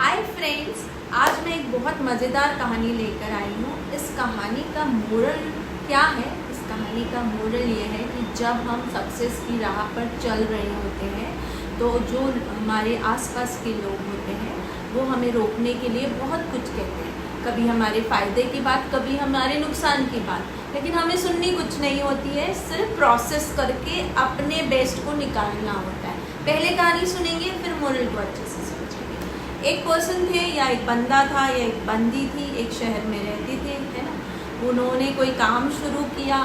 Hi friends, आज मैं एक बहुत मज़ेदार कहानी लेकर आई हूँ। इस कहानी का मोरल क्या है? इस कहानी का मोरल ये है कि जब हम सक्सेस की राह पर चल रहे होते हैं तो जो हमारे आसपास के लोग होते हैं वो हमें रोकने के लिए बहुत कुछ कहते हैं। कभी हमारे फ़ायदे की बात, कभी हमारे नुकसान की बात, लेकिन हमें सुननी कुछ नहीं होती है। सिर्फ प्रोसेस करके अपने बेस्ट को निकालना होता है। पहले कहानी सुनेंगे, फिर मोरल को अच्छे से समझेंगे। एक पर्सन थे या एक बंदा था या एक बंदी थी, एक शहर में रहते थे, है ना। उन्होंने कोई काम शुरू किया।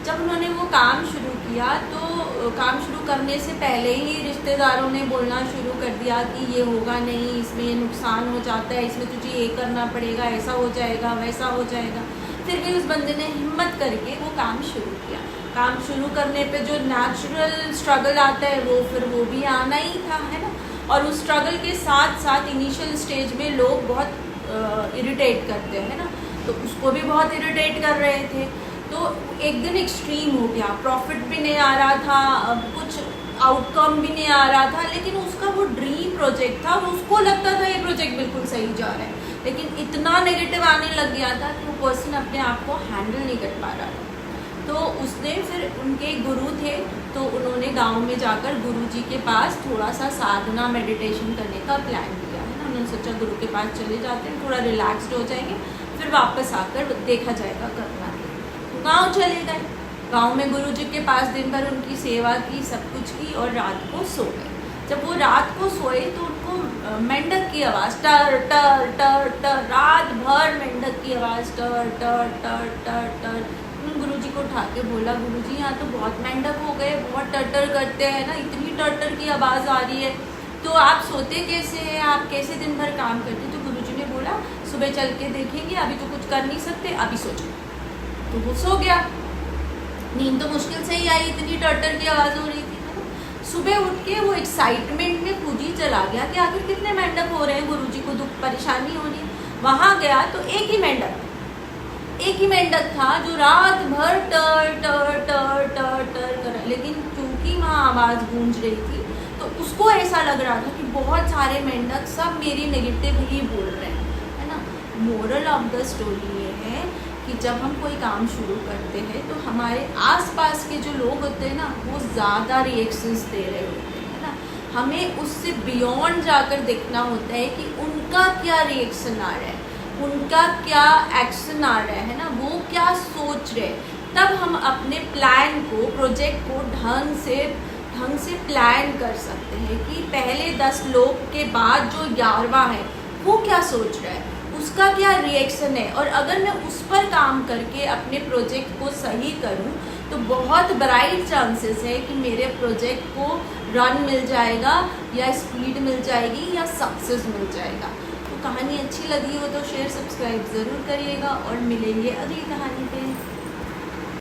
जब उन्होंने वो काम शुरू किया तो काम शुरू करने से पहले ही रिश्तेदारों ने बोलना शुरू कर दिया कि ये होगा नहीं, इसमें ये नुकसान हो जाता है, इसमें तुझे ये करना पड़ेगा, ऐसा हो जाएगा, वैसा हो जाएगा। फिर भी उस बंदे ने हिम्मत करके वो काम शुरू किया। काम शुरू करने पे जो नेचुरल स्ट्रगल आता है वो भी आना ही था, है ना। और उस स्ट्रगल के साथ साथ इनिशियल स्टेज में लोग बहुत इरिटेट करते हैं ना, तो उसको भी बहुत इरिटेट कर रहे थे। तो एक दिन एक्सट्रीम हो गया, प्रॉफिट भी नहीं आ रहा था, कुछ आउटकम भी नहीं आ रहा था, लेकिन उसका वो ड्रीम प्रोजेक्ट था और उसको लगता था ये प्रोजेक्ट बिल्कुल सही जा रहा है, लेकिन इतना नेगेटिव आने लग गया था कि वो पर्सन अपने आप को हैंडल नहीं कर पा रहा था। तो उसने फिर, उनके गुरु थे, तो उन्होंने गांव में जाकर गुरुजी के पास थोड़ा सा साधना मेडिटेशन करने का प्लान किया, है ना। उन्होंने सोचा गुरु के पास चले जाते हैं, थोड़ा रिलैक्स्ड हो जाएंगे, फिर वापस आकर देखा जाएगा करना है। तो गाँव चले गए। गाँव में गुरुजी के पास दिन भर उनकी सेवा की, सब कुछ की, और रात को सो गए। जब वो रात को सोए तो उनको मेंढक की आवाज़, टर टर टर टर, रात भर मेंढक की आवाज़, टर टर टर टर टर। गुरुजी को उठा के बोला, गुरुजी यहाँ तो बहुत मेंढक हो गए, बहुत टटर करते हैं ना, इतनी टटर की आवाज़ आ रही है, तो आप सोते कैसे हैं, आप कैसे दिन भर काम करते हैं? तो गुरुजी ने बोला, सुबह चल के देखेंगे, अभी तो कुछ कर नहीं सकते, अभी सो जाओ। तो वो सो गया। नींद तो मुश्किल से ही आई, इतनी टटर की आवाज़ हो रही थी, है ना। सुबह उठ के वो एक्साइटमेंट में खुद ही चला गया कि आखिर कितने मेंढक हो रहे हैं, गुरुजी को दुख परेशानी हो रही है। वहाँ गया तो एक ही मेंढक था जो रात भर टर टर टर टर टर कर, लेकिन क्योंकि वहाँ आवाज़ गूंज रही थी तो उसको ऐसा लग रहा था कि बहुत सारे मेंढक सब मेरी नेगेटिव ही बोल रहे हैं, है ना। मोरल ऑफ द स्टोरी ये है कि जब हम कोई काम शुरू करते हैं तो हमारे आसपास के जो लोग होते हैं ना, वो ज़्यादा रिएक्शंस दे रहे होते हैं, है ना। हमें उससे बियॉन्ड जाकर देखना होता है कि उनका क्या रिएक्शन आ रहा है, उनका क्या एक्शन आ रहा है ना, वो क्या सोच रहे। तब हम अपने प्लान को, प्रोजेक्ट को ढंग से प्लान कर सकते हैं कि पहले 10 लोग के बाद जो 11वां है वो क्या सोच रहा है, उसका क्या रिएक्शन है। और अगर मैं उस पर काम करके अपने प्रोजेक्ट को सही करूं तो बहुत ब्राइट चांसेस है कि मेरे प्रोजेक्ट को रन मिल जाएगा, या स्पीड मिल जाएगी, या सक्सेस मिल जाएगा। तो कहानी अच्छी लगी हो तो शेयर सब्सक्राइब ज़रूर करिएगा और मिलेंगे अगली कहानी पे।